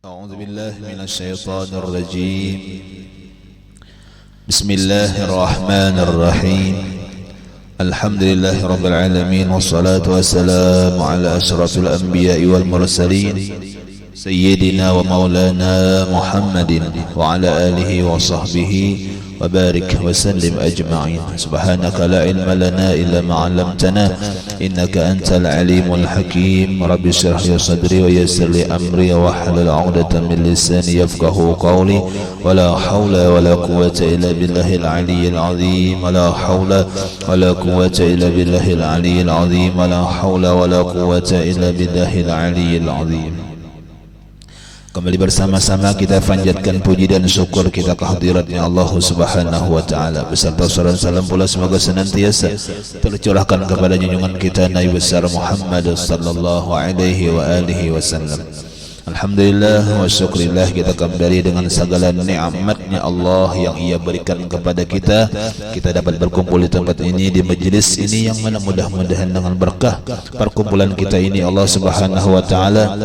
أعوذ بالله من الشيطان الرجيم. بسم الله الرحمن الرحيم. الحمد لله رب العالمين، والصلاة والسلام على أشرف الأنبياء والمرسلين سيدنا ومولانا محمد وعلى آله وصحبه وبارك وسلم أجمعين. سبحانك لا علم لنا إلا ما علمتنا إنك أنت العليم الحكيم. رب اشرح لي صدري ويسر لي أمري واحلل عقدة من لساني يفقه قولي. ولا حول ولا قوة إلا بالله العلي العظيم. ولا حول ولا قوة إلا بالله العلي العظيم. ولا حول ولا قوة إلا بالله العلي العظيم. Kembali bersama-sama kita panjatkan puji dan syukur kita kehadiratnya Allah Subhanahu wa taala, beserta salawat salam pula semoga senantiasa tercurahkan kepada junjungan kita Nabi besar Muhammad sallallahu alaihi wa alihi wasallam. Alhamdulillah wa syukrillah, kita kembali dengan segala nikmatnya Allah yang Ia berikan kepada kita. Kita dapat berkumpul di tempat ini, di majlis ini, yang mana mudah-mudahan dengan berkah perkumpulan kita ini Allah Subhanahu wa taala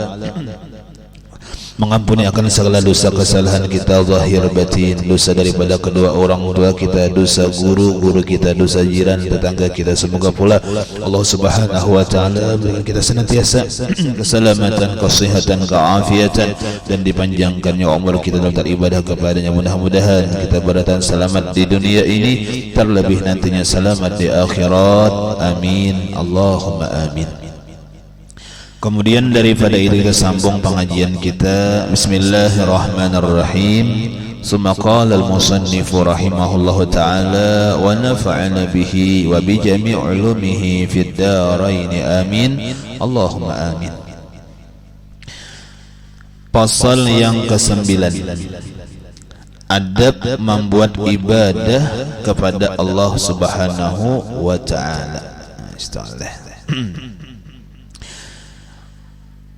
mengampuni akan segala dosa kesalahan kita zahir batin, dosa daripada kedua orang tua kita, dosa guru kita, dosa jiran tetangga kita. Semoga pula Allah Subhanahu wa taala berikan kita senantiasa keselamatan, kesehatan, keafiatan, dan dipanjangkannya umur kita dalam beribadah kepadanya. Mudah-mudahan kita beratan selamat di dunia ini, terlebih nantinya selamat di akhirat. Amin, Allahumma amin. Kemudian daripada itu kita sambung pengajian kita. Bismillahirrahmanirrahim. Summa qala al-musannifu rahimahullahu ta'ala wa nafa'ana bihi wa bi jami' ulumihi fid dharain amin, Allahumma amin. Pasal yang ke-9, adab membuat ibadah kepada Allah Subhanahu wa ta'ala.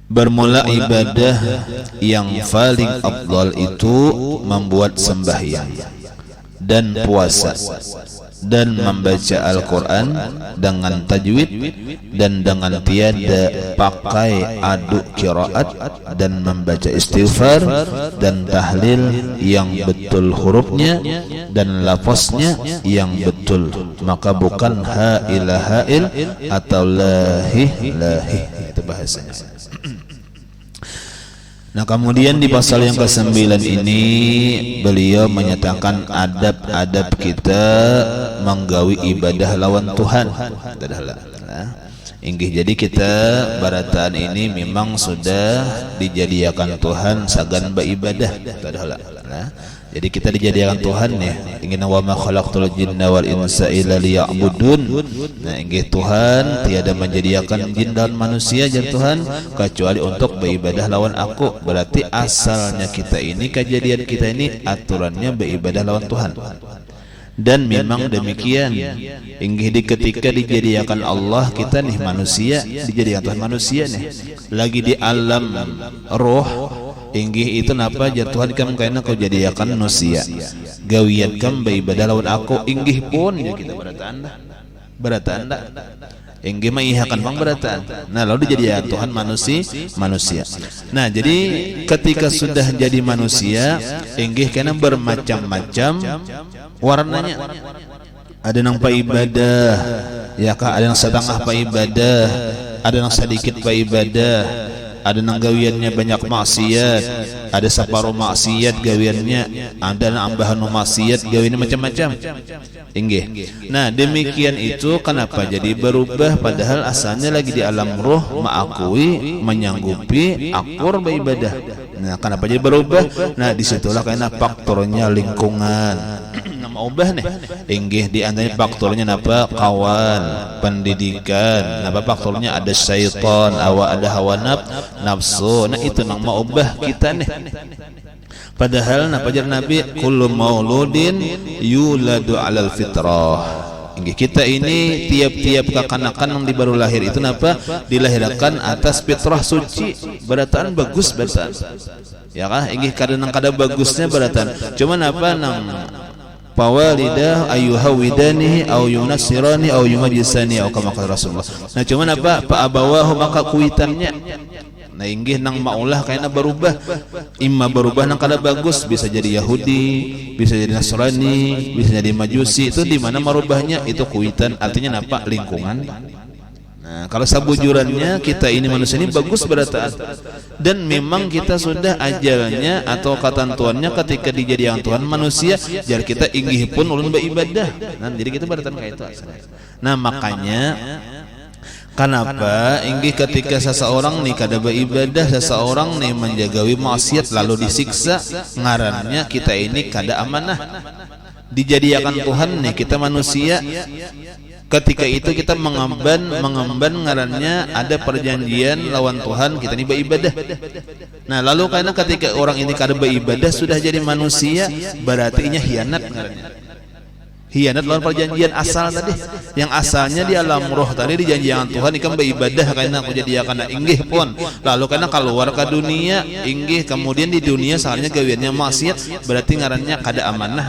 Bermula ibadah yang paling afdal itu membuat sembahyang dan puasa dan membaca Al-Quran dengan tajwid dan dengan tiada pakai adu qiraat, dan membaca istighfar dan tahlil yang betul hurufnya dan lafaznya yang betul, maka bukan ha ilaha il atau lahi lahi, itu bahasanya. Nah, kemudian di pasal yang ke-9 ini beliau menyatakan adab-adab kita menggawi ibadah lawan Tuhan. Jadi kita barataan ini memang sudah dijadikan Tuhan sagan beribadah. Jadi kita dijadikan Tuhan ya. Ingin wa ma khalaqtul jinna wal insa illa liya'budun. Nah, inggih Tuhan tiada menjadikan jin dan manusia jar Tuhan kecuali untuk beribadah lawan aku. Berarti asalnya kita ini, kejadian kita ini aturannya beribadah lawan Tuhan. Dan memang demikian. Inggih di ketika dijadikan Allah, kita nih manusia, dijadikan Tuhan manusia nih. Lagi di alam roh, inggih itu napa jar Tuhan kam kaina kau jadikan manusia. Gawian kam beribadah lawan aku, inggih pun ya kita beratan dah. Inggih mah ihakan pang beratan. Nah, lalu dijadikan Tuhan manusia. Nah, jadi ketika sudah jadi manusia, inggih kena bermacam-macam warnanya. Ada yang pa ibadah, ya kah? Ada yang setengah pa ibadah, ada yang sedikit pa ibadah, ada yang gawiannya banyak maksiat, ada separuh maksiat gawiannya, ada yang ambahan maksiat gawiannya macam-macam. Inggih. Nah, demikian itu kenapa jadi berubah padahal asalnya lagi di alam roh mengakui, menyanggupi akur beribadah. Nah, kenapa jadi berubah? Nah, disitulah karena faktornya lingkungan. Nama ubah nih. Inggih di antaranya faktornya napa? Kawan, pendidikan. Napa faktornya? Ada syaitan, ada hawa nafsu. Nah, itu nama ubah kita nih. Padahal napa jar Nabi, kullu mauludin yuladu alal fitrah. Kita ini tiap-tiap kekanakan yang baru lahir itu napa? Dilahirkan atas fitrah suci. Beratan bagus beratan. Ya kah? Inggih kadang bagusnya beratan. Cuma napa nang Pawalidah ayuhawidani au yunasirani au yumajisani au kama qala Rasulullah. Nah, cuma apa? Fa abawahu, maka kuitannya Nah inggih nang maulah kayaknya berubah, imma berubah nang kada bagus, bisa jadi Yahudi, bisa jadi Nasrani, bisa jadi Majusi. Itu di mana merubahnya? Itu kuitan, artinya apa? Lingkungan. Nah kalau sabujurannya kita ini manusia ini bagus berataat, dan memang kita sudah ajalnya atau ketentuannya ketika dijadikan Tuhan manusia, jar kita inggih pun ulun beribadah. Nah jadi kita berataat kayak itu. Nah makanya kenapa inggih ketika seseorang nih kada beribadah, seseorang nih menjagawi maksiat lalu disiksa, ngarannya kita ini kada amanah. Dijadikan Tuhan nih kita manusia, ketika itu kita mengemban ngarannya ada perjanjian lawan Tuhan, kita ini beribadah. Nah lalu karena ketika orang ini kada beribadah sudah jadi manusia, berarti ini hianat ngarannya. Hianat lawan perjanjian asal tadi, yang asalnya di alam roh tadi dijanjikan Tuhan ikan beribadah karena aku jadi akan inggih pun, lalu karena keluar ke dunia inggih, kemudian di dunia soalnya gawiannya maksiat, berarti ngarannya kada amanah,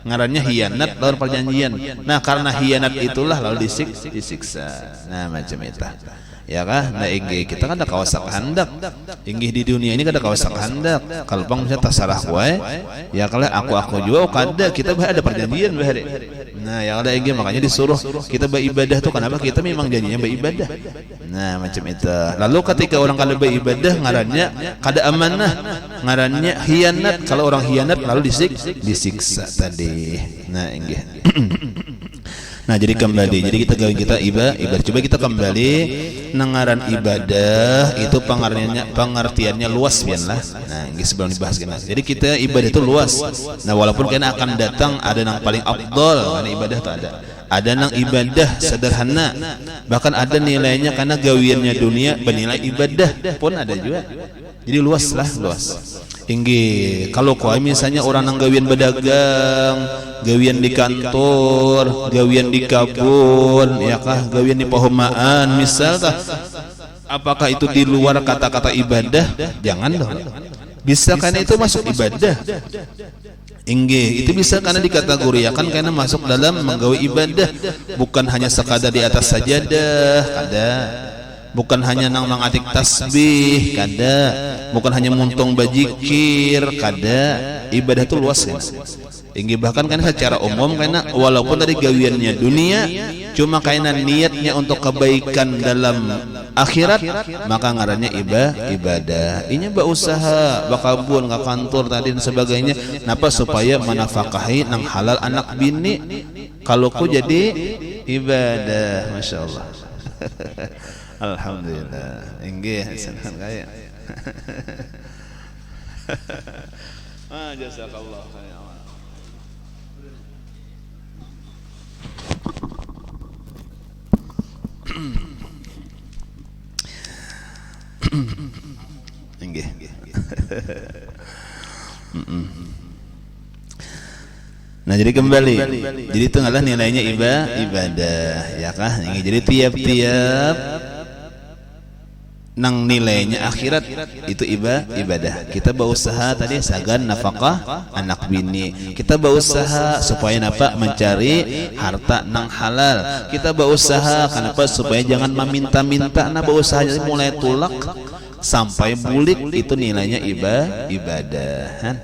ngarannya hianat lawan perjanjian. Nah karena hianat itulah lalu disiksa. Nah macam itu ya kah? Nah inggih kita kan ada kawasan kehendak, inggih di dunia ini kan ada kawasan kehendak. Kalau bang misalnya terserah wae, ya kalau aku juga kada, kita ada perjanjian bahari. Nah yang ada inggih makanya disuruh kita beribadah tuh kenapa? Kita memang janjinya beribadah. Nah macam itu. Lalu ketika orang kada beribadah ngarannya kada amanah, ngarannya hianat. Kalau orang hianat lalu disiksa tadi. Nah inggih. Nah jadi kembali, jadi kita ibadah. Coba kita kembali nangaran ibadah itu pengertiannya luas biarlah. Nah ini sebelum dibahas gimana. Jadi kita ibadah itu luas. Nah walaupun kena akan datang ada yang paling afdol karena ibadah tak ada. Ada nang ibadah sederhana, bahkan ada nilainya karena gawiannya dunia bernilai ibadah pun ada juga. Jadi luas lah, luas. Inggi kalau kau misalnya orang nang gawian berdagang, gawian di kantor, gawian di kebun, ya kah, gawian di pehomaan, misal tah, apakah itu di luar kata-kata ibadah? Jangan dong. Bisa karena itu masuk ibadah. Inggi itu bisa karena dikategorikan karena masuk dalam menggawe ibadah, bukan hanya sekadar di atas sajadah, kada. Bukan hanya nang mengatik tasbih, kada. Bukan hanya muntung bajikir, kada. Ibadah itu luas ya. Tinggi bahkan kan secara umum karena walaupun dari gawiannya dunia, cuma karena niatnya untuk kebaikan dalam akhirat, maka ngarannya ibadah. Ini berusaha, bakabun, nggak kantor tadi dan sebagainya. Napa supaya menafkahi nang halal anak bini. Kalau ku jadi ibadah, masya Allah. Alhamdulillah. Inggih senang kaya. Jazakallah khair. Inggih. Nah jadi kembali, jadi itu adalah nilainya ibadah, ya kah? Jadi tiap-tiap nang nilainya akhirat itu ibadah. Kita berusaha tadi sagan nafkah anak bini. Kita berusaha supaya napa mencari harta nang halal. Kita berusaha kenapa supaya jangan meminta-minta. Nah berusaha jadi mulai tulak sampai bulik itu nilainya ibadah.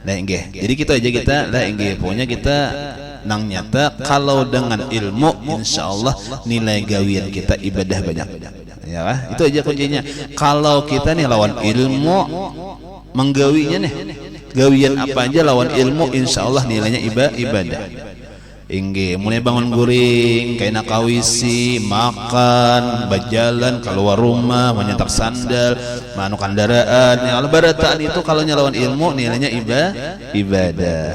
Nah inggih. Jadi kita lah inggih pokoknya kita nang nyata kalau dengan ilmu insyaallah nilai gawian kita ibadah banyak. Ya kah? Itu aja kuncinya. Kalau kita nih lawan ilmu menggawinya nih, gawian apa aja lawan ilmu insyaallah nilainya ibadah. Inggih, mulai bangun guring, kaina kawisi, makan, berjalan, keluar rumah, menyetak sandal, manu kendaraan. Yang barataan itu kalau lawan ilmu nilainya ibadah.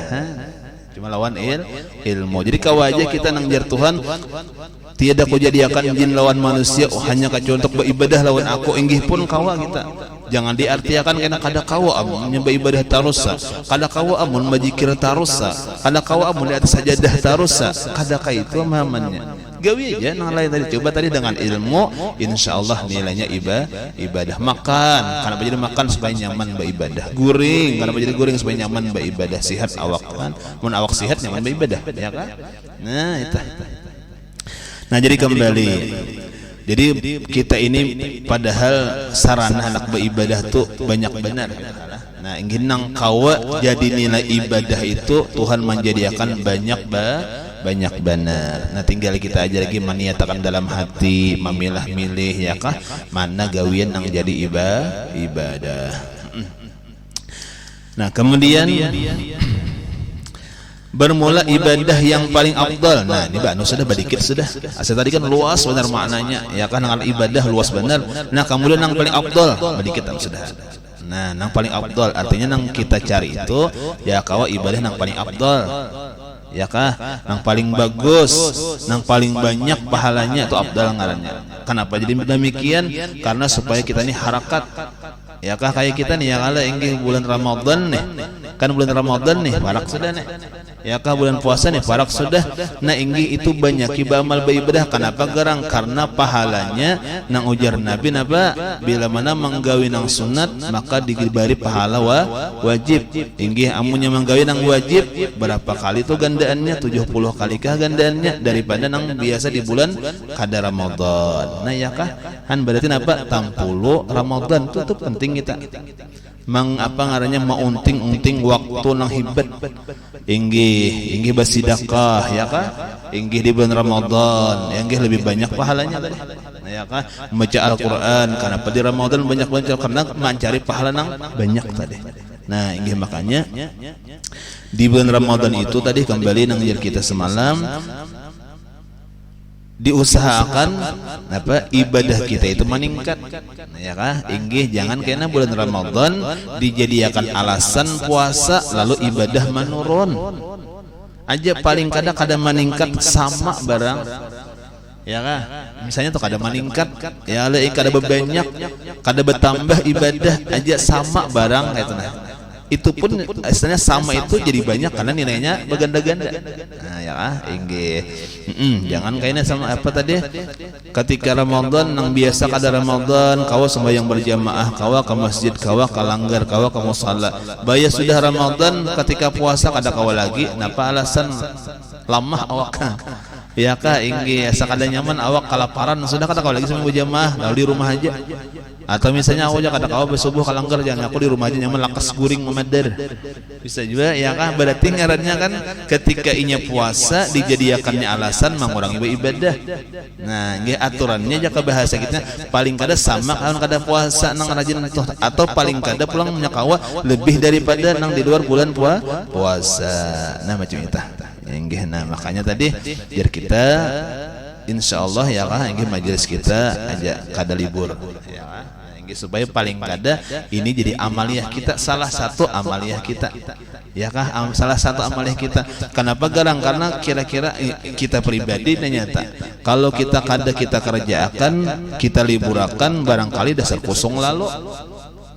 Cuma lawan ilmu. Jadi kawaja kita nang jar Tuhan tiada kau jadikan jin lawan manusia, hanya kacau untuk beribadah lawan aku, inggih pun kawa kita. Jangan diartikan karena kada kawa amun beribadah tarusa, kada kawa amun majikir tarusa, kada kawa amun di atas sajadah tarusa, kada ka itu amamannya. Gawi aja nang lain tadi, coba tadi dengan ilmu insyaallah nilainya ibadah. Makan, karena jadi makan supaya nyaman beribadah. Guring, karena jadi guring supaya nyaman beribadah. Sihat awak kan, mun awak sihat nyaman beribadah, ya kan? Nah itu. Nah jadi kembali Jadi kita ini padahal sarana anak beribadah tuh banyak benar. Nah, ingin nang kawa jadi nilai ibadah itu Tuhan menjadikan banyak benar. Nah, tinggal kita aja lagi maniatakan dalam hati, memilah-milih ya kah mana gawian nang jadi ibadah. Nah, kemudian bermula ibadah yang paling afdal. Nah, ini Mbak sudah badikit sudah. Asal tadi kan luas benar maknanya, ya kan dengan ibadah luas benar. Nah, kemudian yang paling afdal badikit sudah. Nah, yang paling afdal artinya yang kita cari itu ya kawa ibadah yang paling afdal. Ya kah? Yang paling bagus, yang paling banyak pahalanya itu afdal ngarannya. Kenapa jadi demikian? Karena supaya kita ini harakat. Ya kah kayak kita nih yang ada ingin bulan Ramadan nih. Kan bulan Ramadan nih, parak sudah nih. Ya kah bulan puasa nih, parak sudah. Nah inggi itu banyak ibamal beribadah. Kenapa gerang? Karena pahalanya nang ujar Nabi napa bila mana menggawi nang sunat maka diberi pahala wajib. Inggi amunnya menggawi nang wajib berapa kali itu gandaannya? 70 kali kah gandaannya daripada nang biasa di bulan kada Ramadan. Nah ya kah? Han berarti napa? 60 Ramadan itu tuh penting kita. Apa ngarannya maunting-unting waktu nang hibat inggi basidakah ya kah inggi di bulan Ramadan inggi lebih banyak pahalanya tadi ya kah membaca Al-Quran karena di Ramadan banyak karena mencari pahala nang banyak tadi. Nah inggi makanya di bulan Ramadan itu tadi kembali nang kita semalam diusahakan apa ibadah kita itu meningkat ya kah inggih jangan kena bulan Ramadan dijadikan alasan puasa lalu ibadah menurun aja paling kada meningkat sama barang ya kah misalnya tuh kada meningkat ya le kada berbanyak kada bertambah ibadah aja sama barang itu nah itu pun istilahnya sama itu jadi banyak karena nilainya berganda-ganda. Nah ya inggih jangan kayaknya sama apa tadi ketika Ramadan nang biasa kada Ramadan kawa sembahyang berjamaah kawa ke masjid kawa ke langgar kawa ke musalla bayar sudah Ramadan ketika puasa kada kawa lagi napa alasan lamah awak ya kah inggih sakada nyaman awak kelaparan sudah kada kawa lagi sama berjamaah lalu di rumah aja. Atau misalnya aku aja kata kau bersubuh kalanggar jangan aku di rumah aja nyaman lakas guring memadar bisa juga ya kah berarti ngarannya kan ketika inya puasa dijadikannya alasan mengurangi ibadah. Nah ini aturannya jaka bahasa kita paling kada sama kan kada puasa nang rajin tuh atau paling kada pulang menyakawa lebih daripada nang di luar bulan puasa. Nah macam itu inggih. Nah makanya tadi biar kita insyaallah ya kah inggih majelis kita aja kada libur ya kah supaya paling kada ini jadi amaliyah kita salah satu amaliyah kita ya kah salah satu amaliyah kita. Kenapa garang? Karena kira-kira kita pribadi nyata kalau kita kada kita kerjakan kita liburakan barangkali dasar kosong lalu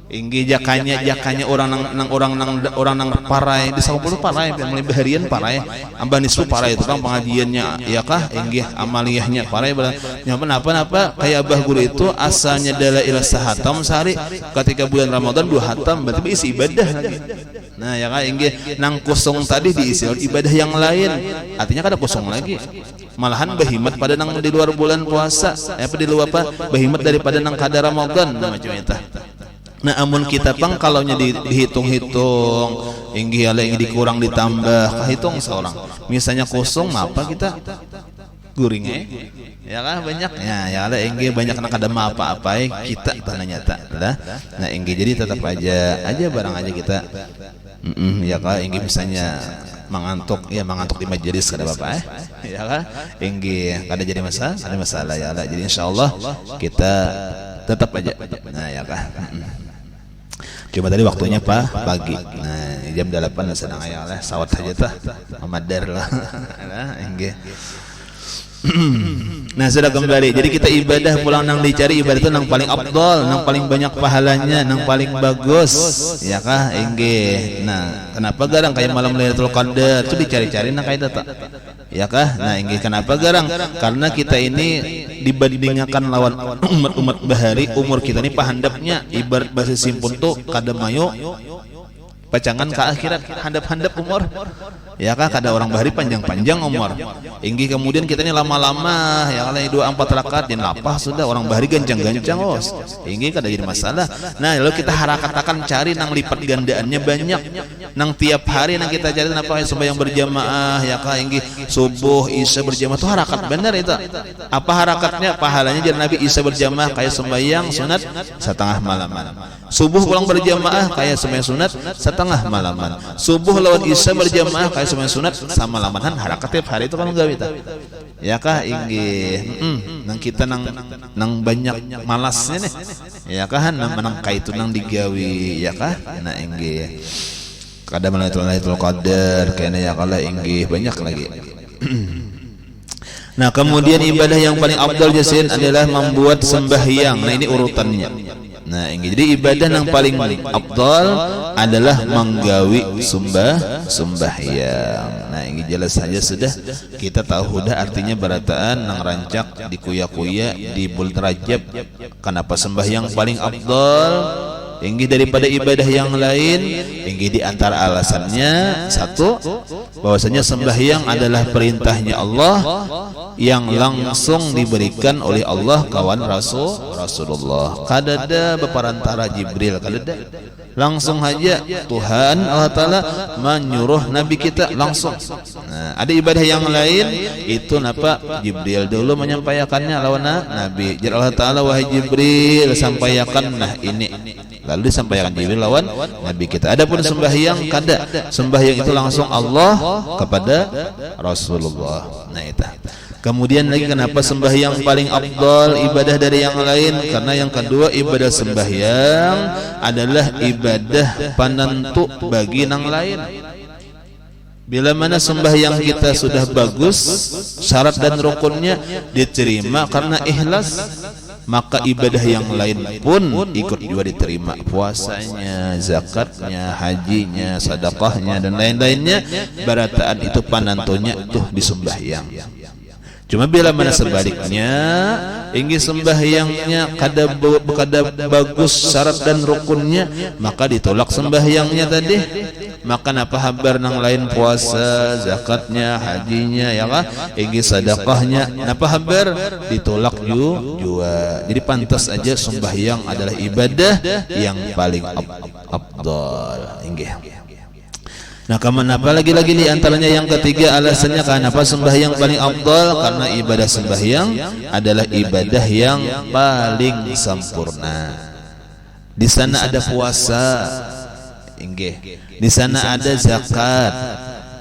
inggi jakanya orang nang parai di 10 parai mulai baharian parai ambah nisfu parai itu kan pengajiannya ya kah inggi amaliyahnya parai apa kayak abah guru itu asalnya dalail sahatam sehari ketika bulan Ramadan 2 hatam berarti isi ibadah lagi. Nah ya kah inggi nang kosong tadi diisi ibadah yang lain artinya kada kosong lagi malahan bahimat pada nang di luar bulan puasa di luar bahimat daripada nang kada Ramadan macam itu. Nah amun kita pang kalaunya dihitung-hitung inggi ala yang dikurang ditambah hitung seorang misalnya kosong apa kita guringnya ya kan banyak ya ala inggi banyak nak ada apa-apa kita tanahnya tak lah. Nah inggi jadi tetap aja barang aja kita ya kan inggi misalnya mengantuk di majelis kada apa ya kan inggi kada jadi masalah ya lah. Jadi insyaallah kita tetap aja nah ya kan cuma tadi waktunya pagi. Nah jam 8 sedang ayah lah sawat saja tah amadar lah enggak. Nah sudah kembali jadi kita ibadah pulang nang dicari ibadah itu nang paling afdal nang paling banyak pahalanya nang paling bagus ya kah enggak. Nah kenapa garang kayak malam Lailatul Qadar itu dicari-cari nang kayak tak ya kah. Nah enggak kenapa garang karena kita ini dibandingkan lawan umat bahari umur kita ini pahandapnya ibarat bahasa simpun tuh kada mayo pacangan ke akhirat handap-handap umur Ya kah kada orang bahari panjang-panjang umur. Inggi kemudian kita ini lama-lama ya kalau 2-4 rakaat dan lapah sudah orang bahari gancang-gancang inggi kada jadi masalah. Nah lalu kita harakatakan cari nang lipat gandaannya banyak, nang tiap hari nang kita cari kenapa sembahyang berjamaah ya kah inggi subuh isya berjamaah tuh harakat benar itu. Apa harakatnya? Pahalanya jadi Nabi isya berjamaah kayak sembahyang sunat setengah malaman, subuh pulang berjamaah kayak sembahyang sunat setengah malaman, subuh lawan isya berjamaah kayak sembahyang sunat sama lamanan harakat tiap hari itu kan enggak kita ya kah inggih nang kita nang banyak malasnya nih ya kah nang kaitu nang digawi ya kah nah inggih kadang Lailatul Qadar kayaknya ya kala inggih banyak lagi. Nah kemudian ibadah yang paling afdal jasin adalah membuat sembahyang. Nah ini urutannya. Nah ini jadi ibadah yang paling afdal adalah menggawi sembahyang. Nah ini jelas saja sudah kita tahu dah artinya barataan nang rancak di kuya-kuya di bulan Rajab. Kenapa sembahyang paling afdal? Inggi daripada ibadah yang lain, inggi di antara alasannya satu, bahwasanya sembahyang adalah perintahnya Allah yang langsung diberikan oleh Allah kawan Rasulullah. Kadada beperantara Jibril, kadada langsung aja Tuhan Allah Ta'ala menyuruh Nabi kita langsung. Nah, ada ibadah yang lain itu napa Jibril dulu menyampaikannya lawan Nabi. Jadi Allah Ta'ala wahai Jibril sampaikan nah ini. Lalu disampaikan Jibril lawan Nabi kita. Adapun sembahyang kada. Sembahyang itu langsung Allah kepada Rasulullah. Nah itu. Kemudian lagi kenapa sembahyang paling afdal ibadah dari yang lain? Karena yang kedua ibadah sembahyang adalah ibadah penentu bagi yang lain. Bila mana sembahyang kita sudah bagus, syarat dan rukunnya diterima karena ikhlas, maka ibadah yang lain pun ikut juga diterima. Puasanya, zakatnya, hajinya, sedekahnya dan lain-lainnya, barataan itu panantunya tuh disembahyang. Cuma bila mana sebaliknya, ingin sembahyangnya kada bagus syarat dan rukunnya, maka ditolak sembahyangnya tadi. Maka napa habar nang lain puasa, zakatnya, hajinya ya kah? Ingin sedekahnya, napa habar ditolak juga. Jadi pantas aja sembahyang adalah ibadah yang paling afdal. Inggih. Nah, kenapa lagi-lagi di antaranya yang ketiga alasannya kenapa sembahyang paling afdal? Karena ibadah sembahyang adalah ibadah yang paling sempurna. Di sana ada puasa, inggih. Di sana ada zakat,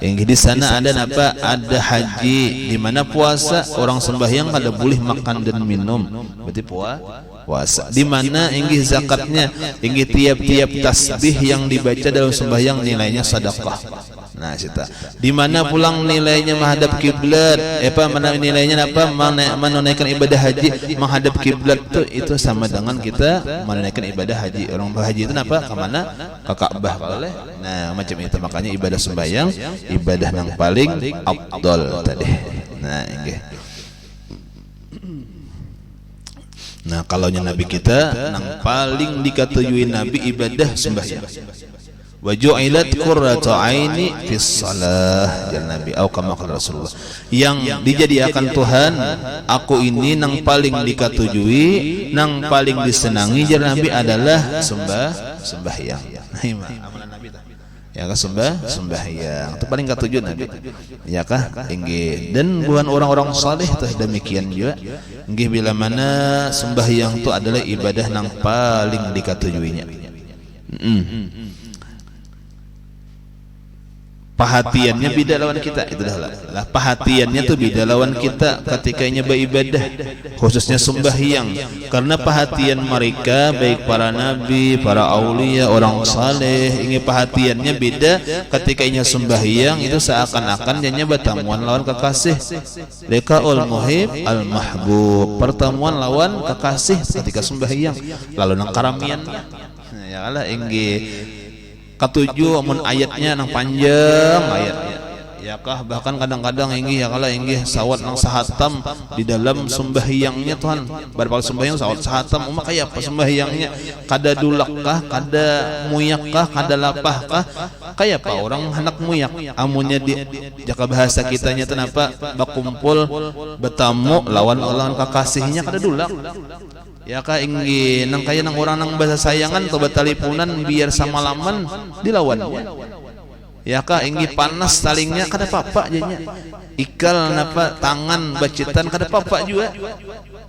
inggih. Di sana ada apa? Ada haji. Di mana puasa orang sembahyang kada boleh makan dan minum. Berarti puasa. Di mana inggih zakatnya, inggih tiap-tiap tasbih yang dibaca dalam sembahyang nilainya sedekah. Nah, sita. Di mana pulang nilainya menghadap kiblat, mana nilainya apa? Menunaikan ibadah haji menghadap kiblat itu sama dengan kita menunaikan ibadah haji. Orang haji itu apa? Ke mana? Ke Ka'bah boleh. Nah, macam itu makanya ibadah sembahyang ibadah yang paling afdal tadi. Nah, inggih. Nah kalau Nabi kita nang paling dikatujui Nabi ibadah sembahyang. Wa ju'ilat qurratu aini fis shalah jan Nabi au kama qala Rasulullah. Yang dijadikan Tuhan aku ini nang paling dikatujui, nang paling disenangi jan Nabi adalah sembahyang. Amalan Nabi ya kah sembahyang itu paling ketujuh Nabi ya kah inggih. Dan bukan orang-orang saleh teh demikian juga inggih bila mana sembahyang itu adalah ibadah yang paling dikatujuinya. Perhatiannya beda lawan kita itu dah lah. Perhatiannya tuh beda lawan kita ketika beribadah khususnya sembahyang, karena perhatian mereka baik para nabi, para aulia, orang saleh ingin perhatiannya beda ketika sembahyang itu seakan-akan dia bertemuan lawan kekasih. Liqaul muhib al mahbub, pertemuan lawan kekasih ketika sembahyang. Lalu nang karamiannya ya Allah inggih ketujuh amun ayatnya nang panjang ayatnya ya kah bahkan kadang-kadang inggih ya kala inggih sawat nang sahatam di dalam sembahyangnya Tuhan barpal sembahyang sawat sahatam umak kaya apa sembahyangnya kada dulak kah kada muyak kah kada lapah kah kaya apa orang hendak muyak amunnya di jaka bahasa kitanya kenapa bakumpul bertamu lawan kakasihnya kada dulak ya kah inggih nang kaya nang orang nang bahasa sayangan atau batalipunan biar sama laman dilawannya ya kah inggih panas talingnya kada papa jadinya ikal napa tangan bacitan kada papa juga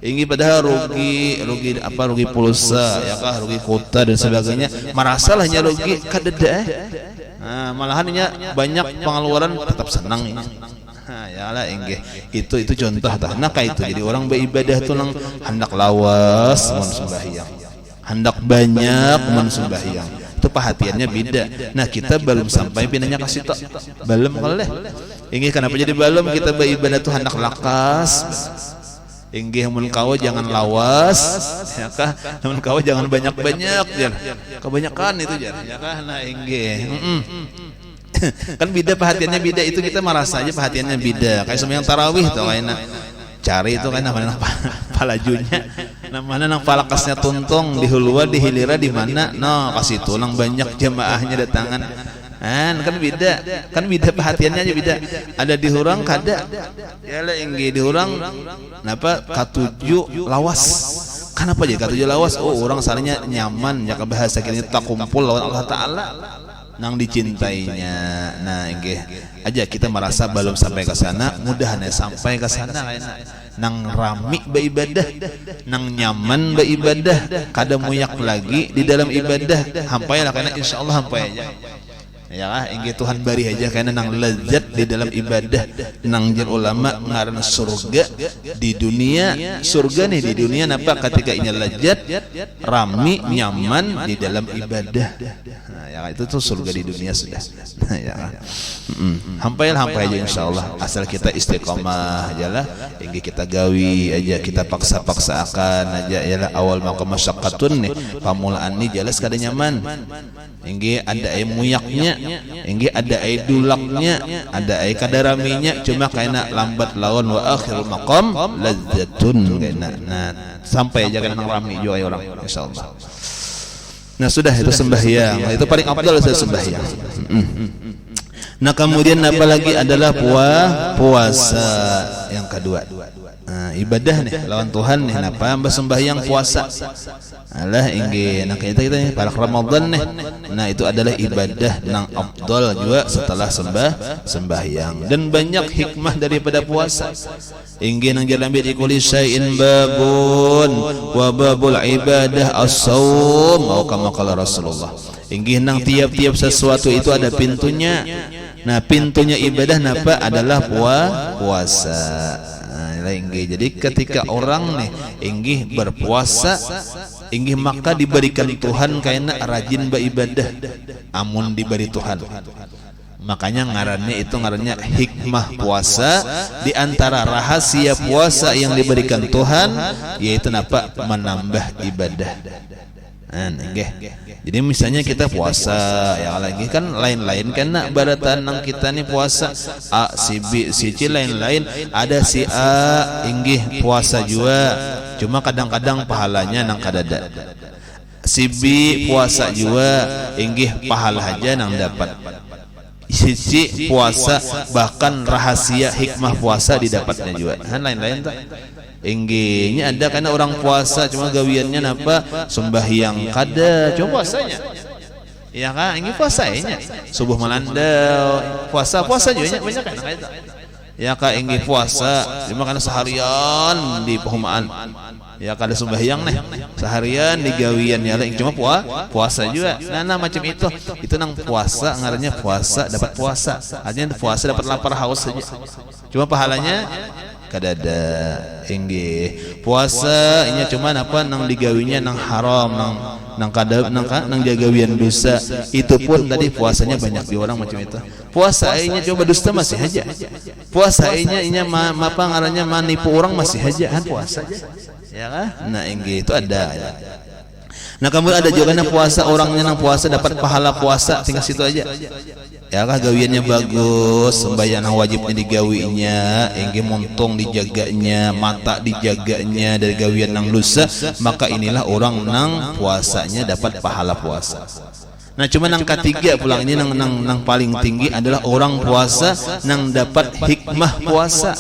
inggih padahal rugi pulsa ya kah rugi kota dan sebagainya marasalahnya rugi kada dah malahannya banyak pengeluaran tetap senang ini ya lah inggih itu contoh tah nah kayak itu jadi orang beribadah tuh nang hendak lawas mun sembahyang hendak banyak mun sembahyang itu perhatiannya beda nah kita belum sampai pinanya kasih tok belum kaleh inggih kenapa jadi belum kita beribadah tuh hendak lakas inggih mun kawa jangan lawas ya kah mun kawa jangan banyak-banyak jar kebanyakan itu jar ya kah nah inggih kan beda perhatiannya beda itu kita merasa aja perhatiannya beda kayak sembahyang tarawih tuh kayaknya cari itu kan namanya palajunya namanya nang palakasnya tuntung di hulwa di hilira di mana no kasih tulang banyak jamaahnya datangan kan beda perhatiannya aja beda ada di hurang kada ya lah inggih di hurang napa katuju lawas kenapa jadi katuju lawas oh orang salahnya nyaman ya bahasa kini tak kumpul lawan Allah Ta'ala nang dicintainya nah inggih aja kita merasa belum sampai ke sana mudahannya sampai ke sana nang rami beribadah nang nyaman beribadah kada muyak lagi di dalam ibadah hampailah karena insyaallah hampai aja ya lah inggih Tuhan bari aja karena nang lezat di dalam ibadah nang jar ulama ngaran surga di dunia surga nih di dunia napa ketika ini lezat rami nyaman di dalam ibadah nah ya itu tuh surga di dunia sudah ya hampai aja insyaallah asal kita istiqomah aja lah inggih kita gawi aja kita paksa akan aja ya lah awal maka masyaqqatun nih pamulaan nih jelas kada nyaman inggih ada muyaknya inggih ada dulaknya ada kadaraminya cuma kaina lambat lawan wa akhirul maqam ladzatun kaina nah sampai aja kana nang rami jo orang insyaallah nah sudah itu sembahyang itu paling afdal sembahyang nah kemudian apa lagi adalah puasa yang kedua ibadah nih lawan Tuhan nih napa sembahyang puasa alah inggih nah kita nih pada Ramadan nih nah itu adalah ibadah nang afdal juga setelah sembahyang dan banyak hikmah daripada puasa inggih nang jalan bi kulli syai'in babun wa babul ibadah as-shaum atau kama qala Rasulullah inggih nang tiap-tiap sesuatu itu ada pintunya nah pintunya ibadah napa adalah puasa inggih jadi ketika orang nih inggih berpuasa inggih maka diberikan Tuhan kaina rajin beribadah amun diberi Tuhan makanya ngarannya hikmah puasa di antara rahasia puasa yang diberikan Tuhan yaitu napa menambah ibadah jadi misalnya kita puasa ya lagi kan lain-lain karena baratan nang kita nih puasa A si B si C lain-lain ada si A inggih puasa juga cuma kadang-kadang pahalanya nang kadada si B puasa juga inggih pahala aja nang dapat si C puasa bahkan rahasia hikmah puasa didapatnya juga kan lain-lain tak inggihnya ada karena orang puasa cuma gawiannya napa sembahyang kada coba puasanya ya kan ini puasanya subuh melandau puasa juga banyak kan ya kan inggih puasa cuma karena seharian di pehumaan ya kada sembahyang nih seharian di gawian ya cuma puasa juga nah macam itu nang puasa ngarannya puasa dapat puasa artinya puasa dapat lapar haus saja cuma pahalanya kadada inggih puasa inya cuma apa nang digawinya nang haram nang jagawian dosa itu pun tadi puasanya banyak di orang macam itu puasa inya coba dusta masih aja puasa inya apa ngarannya manipu orang masih aja kan puasa ya kan nah inggih itu ada Nah kemudian ada juga nang puasa, orangnya nang puasa dapat pahala puasa tinggal situ aja. Ya kah gawiannya bagus, sembahyang wajibnya digawinya, engge montong dijaganya, mata dijaganya dari gawian nang lusa, maka inilah orang nang puasanya dapat pahala puasa. Nah cuma nang ketiga pulang ini nang paling tinggi adalah orang puasa nang dapat hikmah puasa.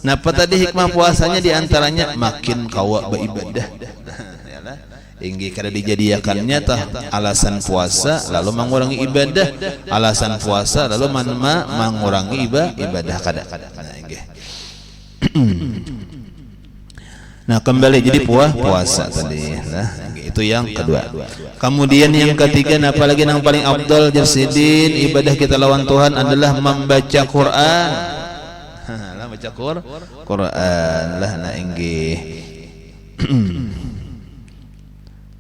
Nah apa tadi hikmah puasanya diantaranya makin kawa beribadah. Inggi kada dijadiakannya tah alasan puasa lalu mengurangi ibadah, alasan puasa lalu mengurangi ibadah kada. Nah inggi. Nah kembali jadi puasa tadi. Nah itu yang kedua. Kemudian yang ketiga, apalagi yang paling afdal jasidin ibadah kita lawan Tuhan adalah membaca Quran. Lah baca Quran lah nah inggi.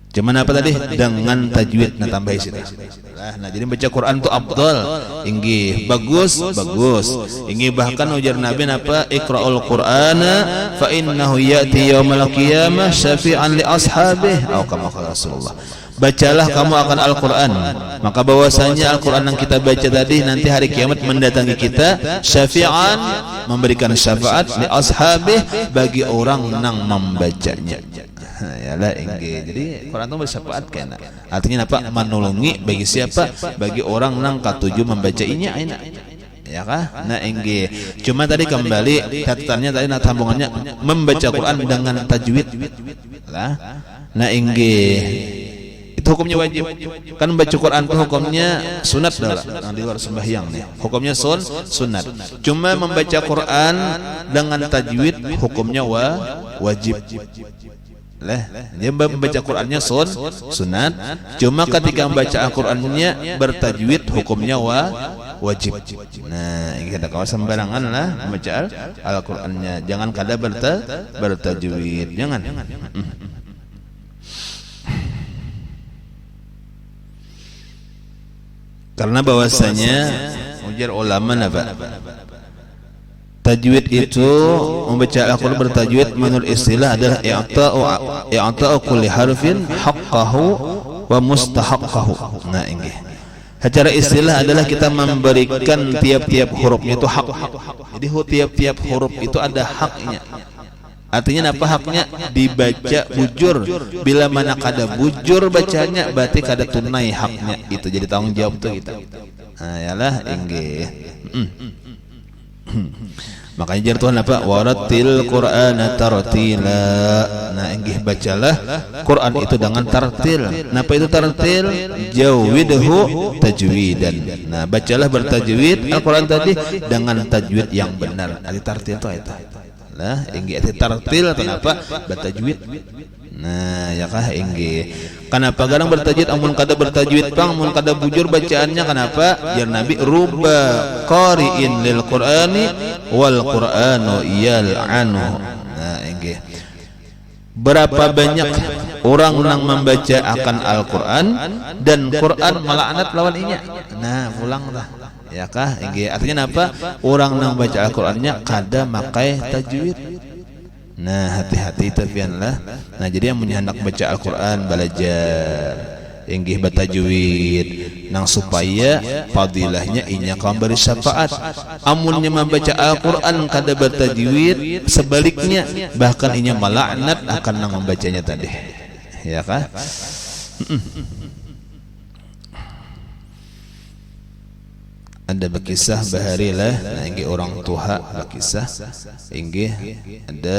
Cuman apa tadi? Dengan tajwid nah tambah situ. Nah jadi baca Quran itu afdal, inggih bagus. Inggih bahkan ujar Nabi apa? Iqra'ul Qur'ana fa innahu ya'ti yaumal qiyamah syafi'an li ashabihi atau kama qala Rasulullah. Bacalah kamu akan Al-Quran, maka bahwasanya Al-Quran yang kita baca tadi nanti hari kiamat mendatangi kita syafi'an, memberikan syafaat li ashabihi bagi orang yang membacanya. Yalah engge. Jadi Quran itu bersyafaat kena. Artinya apa? Menolongi bagi siapa? Bagi orang nang katuju membacainya aina. Ya kah? Nah engge. Cuma tadi kembali catatannya tadi nah sambungannya membaca Quran dengan tajwid. Lah. Nah engge. Itu hukumnya wajib. Kan membaca Quran itu hukumnya sunat dah. Nah, di luar sembahyang nih. Hukumnya sunat. Cuma membaca Quran dengan tajwid hukumnya wajib. Dia membaca Qurannya sunat. Cuma ketika membaca Al-Qurannya bertajwid hukumnya wajib. Nah ini kita kawas sembarangan lah membaca Al-Qurannya. Jangan kada bertajwid. Jangan. Karena bahwasanya ujar ulama apa? Tajwid itu membaca Al-Quran bertajwid menurut istilah adalah i'ta'u kulli harfin haqqahu wa mustahaqqahu. Nah ini secara istilah adalah kita memberikan tiap-tiap hurufnya itu hak. Jadi tiap-tiap huruf itu ada haknya. Artinya apa haknya? Dibaca bujur. Bila mana kada bujur bacanya berarti kada tunai haknya. Itu jadi tanggung jawab tuh kita. Nah yalah inggih. Makanya jar Tuhan apa? Waratil Qur'ana tartila. Nah inggih bacalah Quran itu dengan tartil. Napa itu tartil? Jawidhu tajwidan. Nah bacalah bertajwid Al-Quran tadi dengan tajwid yang benar. Arti tartil itu. Nah inggih arti tartil kenapa? Bertajwid. Nah ya kah inggih. Kenapa garang bertajwid amun kada bertajwid pang amun kada bujur bacaannya kenapa? Jar Nabi ruba qari'in lil Qur'ani wal Qur'anu yal'anu. Nah inggih. Berapa banyak orang yang membaca akan Al-Quran dan Quran melaknat lawan inya. Nah pulang dah. Ya kah inggih. Artinya apa? Orang yang membaca Al-Qurannya kada makai tajwid. Nah hati-hati tafianlah. Nah jadi yang hendak baca Al-Quran belajar inggih bertajwid nang supaya fadilahnya inya kaum beri syafaat. Amunnya membaca Al-Quran kada bertajwid sebaliknya bahkan inya melaknat akan nang membacanya tadi. Ya kah? Ada berkisah baharilah nah inggih orang tua berkisah inggih ada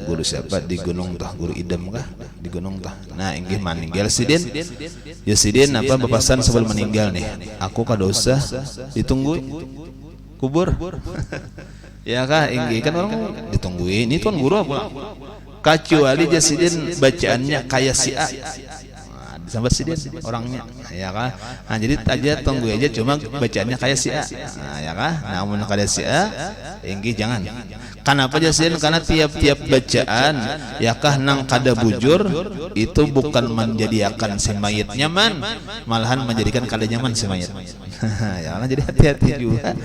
guru siapa di gunung tah guru idam kah di gunung tah. Nah inggih meninggal Yasidin apa bepasan sebelum meninggal nih aku kada usah ditunggu kubur. Ya kah inggih kan orang ditungguin ini tuan guru apa kecuali Yasidin bacaannya kayak si A sampai sidin orangnya ya kah. Nah jadi aja tunggu aja cuma bacaannya kayak si A. Nah ya kah. Nah amun kayak si A inggih jangan. Kenapa Jasidin? Karena tiap-tiap bacaan ya kah nang kada bujur itu bukan menjadikan si mayit nyaman, malahan menjadikan kada nyaman si mayit. Ya kan jadi hati-hati juga.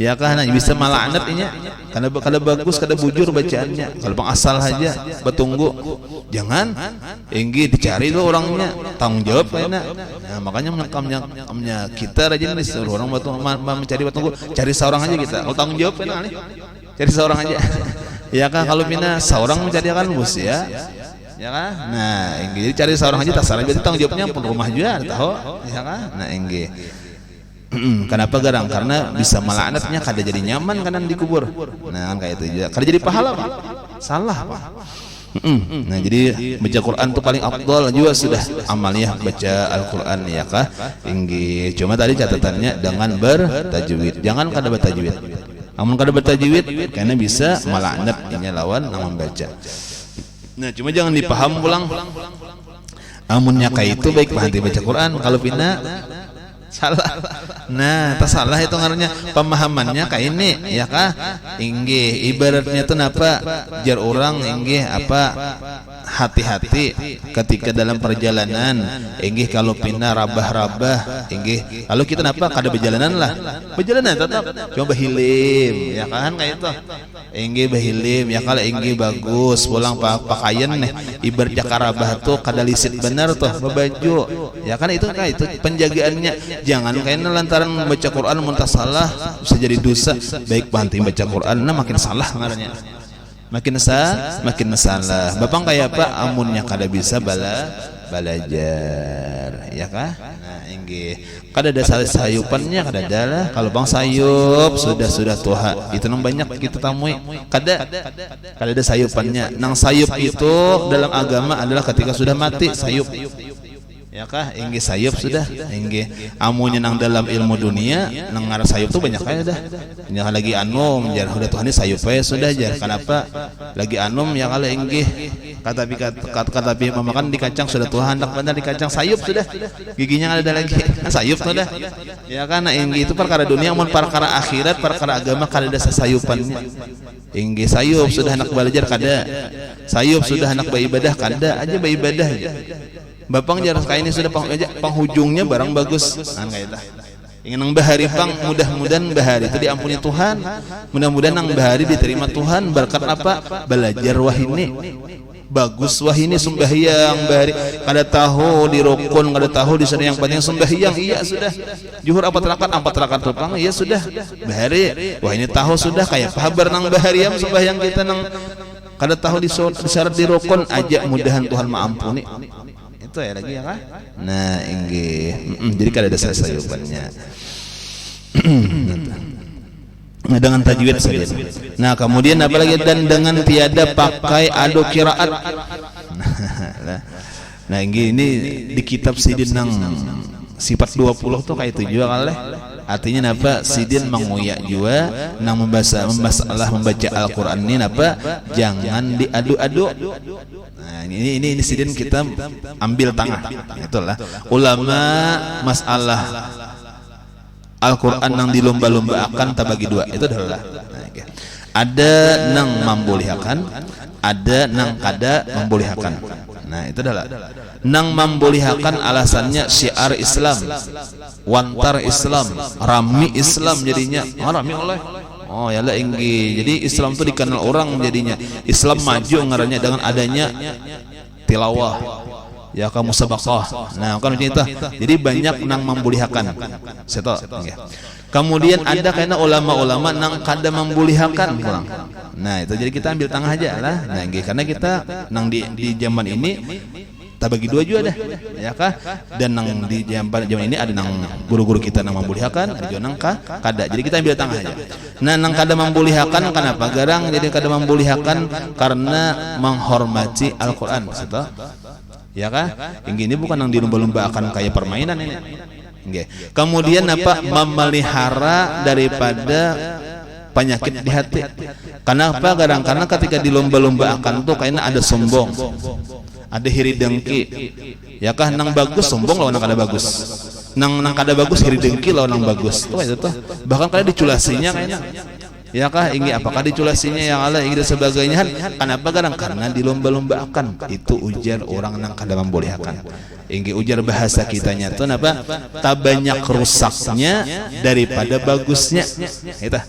Ya kan bisa malaknat nya. Kada bagus kada bujur bacaannya. Kalau bang asal aja betunggu. Jangan engge dicari tuh orangnya, tanggung jawab kayaknya. Nah, makanya menyekamnya kita rajin disuruh orang mencari betunggu, cari seorang aja kita. Kalau tanggung jawab kayaknya cari seorang aja. Ya kan kalau pina seorang mencari akan bus ya. Ya kan? Nah, engge cari seorang aja tak salah berarti tanggung jawabnya pun rumah juga tahu. Ya kan? Nah, engge kenapa garang? Karena bisa malaknatnya kada jadi nyaman kanan dikubur. Nah kan kayak itu juga. Kada jadi pahala Pak. Salah Pak. Nah jadi baca Quran itu paling afdal juga sudah amalnya baca Al-Quran ya kah? Inggi. Cuma tadi catatannya dengan bertajwid. Jangan kada bertajwid. Amun kada bertajwid karena bisa malaknat ini lawan namun baca. Nah cuma jangan dipaham pulang. Amunnya kayak itu baik berhenti baca Quran. Kalau pindah salah. Nah, tak salah itu ngaruhnya pemahamannya kayak ini ya kah? Inggih ibaratnya tuh napa jar orang inggih apa hati-hati ketika dalam perjalanan inggih kalau pindah rabah-rabah inggih kalau kita napa kada berjalanan lah berjalanan tetap coba hilim ya kan kayak itu inggih bahilim ya kalau inggih bagus pulang pakaian nih ibarat jakarabah tuh kada lisit benar tuh baju ya kan itu kayak itu penjagaannya jangan kayaknya lantaran baca Quran muntah salah bisa jadi dosa baik berhenti baca Quran nah makin salah ngarannya makin salah bapang kayak apa amunnya kada bisa belajar ya kah nah inggih kada ada sayupannya kada ada lah kalau bang sayup sudah tuha itu nang banyak kita temui kada ada sayupannya nang sayup itu dalam agama adalah ketika sudah mati sayup ya kah inggih sayup sudah inggih amunnya nang dalam ilmu dunia nang ngarah sayup tuh banyak aja dah banyak lagi anum jar udah Tuhan ini sayup aja sudah jar kenapa lagi anum ya kalau inggih kata memakan di kacang sudah Tuhan hendak benar di kacang sayup sudah giginya ada lagi sayup sudah ya kan inggih itu perkara dunia amun perkara akhirat perkara agama kada ada sayupannya inggih sayup sudah hendak belajar kada sayup sudah hendak beribadah kada aja beribadah aja bapang jarang kayak ini sudah penghujungnya barang bagus kan kayak itu ingin nang bahari pang mudah-mudahan bahari itu diampuni Tuhan mudah-mudahan nang bahari diterima Tuhan berkat apa belajar wahini bagus wahini sembahyang bahari kada tahu di rukun kada tahu di sana yang penting sembahyang iya sudah juhur 4 rakaat tepang iya sudah bahari wahini tahu sudah kayak kabar nang bahari yang sembahyang kita nang kada tahu di syarat di rukun aja mudahan Tuhan maampuni itu ya lagi ya kah? Nah inggih jadi kada ada sayupannya nah dengan tajwid saja nah kemudian apalagi dan dengan tiada pakai adu qiraat nah inggih ini di kitab Sidin nang sifat 20 tuh kayak itu juga kali artinya napa Sidin menguyak juga nang membaca Al-Quran ini napa jangan diadu-adu nah ini Sidin kita ambil tengah itulah ulama masalah Al-Quran nang dilomba-lombakan tabagi dua itu adalah ada nang membolehkan ada nang kada membolehkan nah itu adalah nang membolehkan alasannya syiar Islam wantar Islam rami Islam jadinya rami oleh oh ya lah inggi jadi Islam itu dikenal orang jadinya Islam maju ngarannya dengan adanya tilawah ya kamu musabaqah nah kan macam itu jadi banyak nang membolehkan seto kemudian ada karena ulama-ulama nang kada membolehkan pulang nah itu jadi kita ambil tengah aja lah nah karena kita nang di zaman ini tak bagi dua juga dah ya kah dan nang di zaman ini ada nang guru-guru kita nang membolehkan ada juga nang kada jadi kita ambil tengah aja nah nang kada membolehkan kenapa garang jadi kada membolehkan karena menghormati Al-Quran seto ya kah ini bukan yang dilomba-lombakan kayak permainan ini kemudian apa memelihara daripada penyakit di hati kenapa garang karena ketika dilomba-lombakan tuh kayaknya ada sombong ada hiri dengki ya kah nang bagus sombong lawan nang kada bagus nang kada bagus hiri dengki lawan nang bagus tuh itu tuh bahkan kada diculasinya kayaknya ya kah ingin apakah diculasinya yang Allah ingin sebagainya kenapa kadang karena dilomba-lombakan itu ujian orang nang kada membolehkan Inggih ujar bahasa kitanya tuh apa? Tak banyak rusaknya daripada bagusnya. Eta.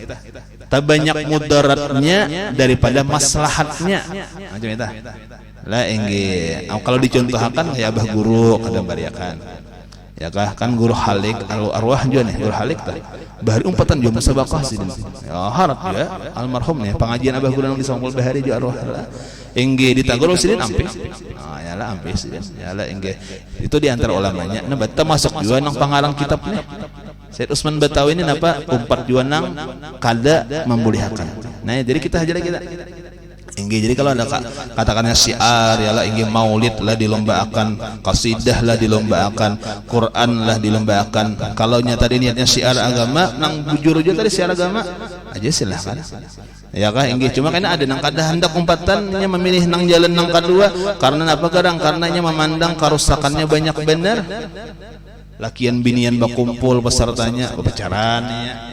Tak banyak mudaratnya daripada maslahatnya. Macam eta. Lah inggih kalau dicontohkan kayak abah guru kadang bariakan. Ya kan guru halik arwah juga nih guru halik tah. Bahari umpatan juga musabaqah sih. Ya harap ya almarhum nih pengajian abah guru di Songkol bahari juga arwah. Inggih ditagor sidin ampis. Ah yalah ampis ya. Yalah inggih. Itu di antara ulamanya. Nah termasuk juga nang pangarang kitabnya. Said Usman Batawi ini napa umpat juga nang kada membulihakan. Nah jadi kita hajar kita. Inggih jadi kalau ada katakannya syiar yalah inggih maulid lah dilombakan, qasidah lah dilombakan, Quran lah dilombakan. Kalau tadi niatnya syiar agama nang bujur aja tadi syiar agama aja silahkan. Ya kah inggih cuma karena ada nang kada hendak umpatannya memilih nang jalan nang kedua karena apa kadang karenanya memandang kerusakannya banyak benar. Lakian binian bakumpul pesertanya berpacaran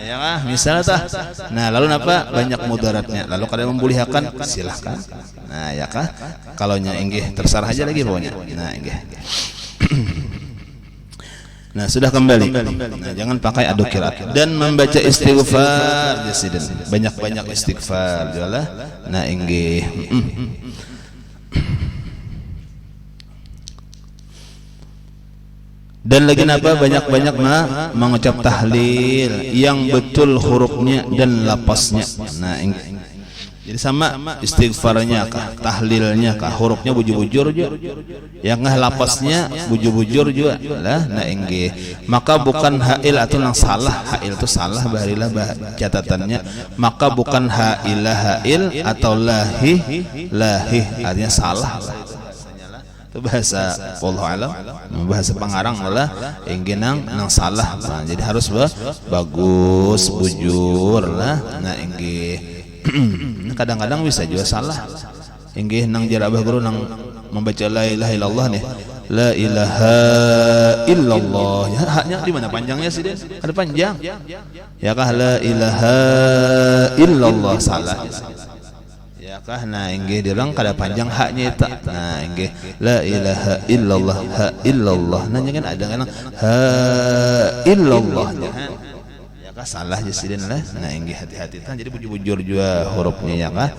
ya kah misalnya tah. Nah lalu apa banyak mudaratnya lalu kada membulihakan silahkan. Nah ya kah kalau nya inggih terserah aja lagi pokoknya. Nah inggih. Nah sudah kembali. Nah jangan pakai adu qiraat dan membaca istighfar jasidin. Banyak-banyak istighfar jualah. Nah inggih. Dan lagi apa banyak-banyak mengucap tahlil yang betul hurufnya dan lapasnya. Nah jadi sama istighfarnya kah tahlilnya kah hurufnya bujur-bujur juga yang lapasnya bujur-bujur juga lah. Nah inggih maka bukan hail atau yang salah hail itu salah barilah catatannya maka bukan hail atau lahi artinya salah itu bahasa wallahu alam bahasa pengarang malah inggih nang salah. Nah, jadi harus bagus bujur lah. Nah inggih kadang-kadang bisa juga salah inggih nang jar abah guru nang membaca la ilaha illallah nih la ilaha illallah ya, haknya di mana panjangnya sih ada panjang ya kah la ilaha illallah salah ya kah. Nah inggih dirang kada panjang haknya itu. Nah inggih la ilaha illallah ha illallah nanya kan ada kan ha illallah ya kah salah jasidin lah. Nah inggih hati-hati kan jadi bujur-bujur juga hurufnya ya kah.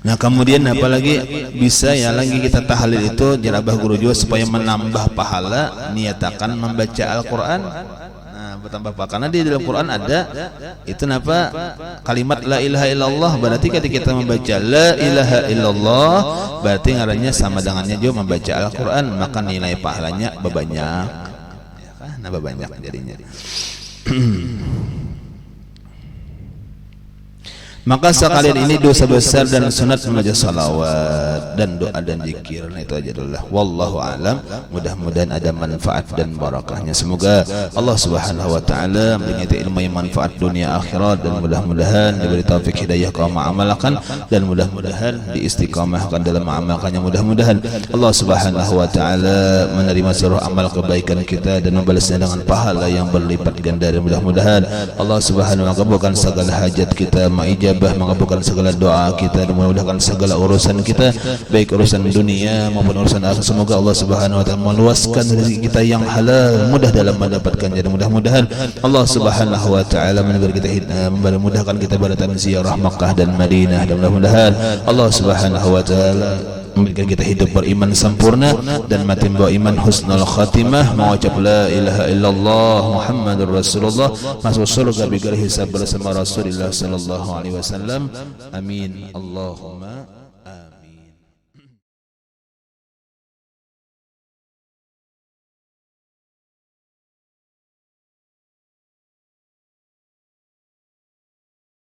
Nah kemudian apalagi bisa ya lagi kita tahlil itu jarabah guru juga supaya menambah pahala niatakan membaca Al-Qur'an. Bertambah pak karena di dalam Quran ada itu napa kalimat la ilaha illallah berarti ketika kita membaca la ilaha illallah berarti ngarannya sama dengannya juga membaca Al-Quran maka nilai pahalanya banyak ya kan nah banyak jadinya. Maka sekalian ini dosa besar dan sunat membaca salawat dan doa dan zikir. Nah itu aja dulu lah. Wallahu a'lam. Mudah-mudahan ada manfaat dan barakahnya. Semoga Allah Subhanahu wa taala memberikan ilmu yang manfaat dunia akhirat dan mudah-mudahan diberi taufik hidayah ke mengamalkan dan mudah-mudahan diistiqamahkan dalam mengamalkannya. Mudah-mudahan Allah Subhanahu wa taala menerima seluruh amal kebaikan kita dan membalasnya dengan pahala yang berlipat ganda. Dan mudah-mudahan Allah Subhanahu wa taala mengabulkan segala hajat kita, mengabulkan segala doa kita dan memudahkan segala urusan kita baik urusan dunia maupun urusan akhirat. Semoga Allah Subhanahu wa taala meluaskan rezeki kita yang halal mudah dalam mendapatkannya. Dan mudah-mudahan Allah Subhanahu wa taala memberi kita memudahkan kita berdatang ziarah Makkah dan Madinah. Dan mudah-mudahan Allah Subhanahu wa taala memberikan kita hidup beriman sempurna dan mati membawa iman husnul khatimah, mengucap la ilaha illallah Muhammadur Rasulullah, masuk surga bighairi hisab bersama Rasulullah sallallahu alaihi wasallam. Amin Allahumma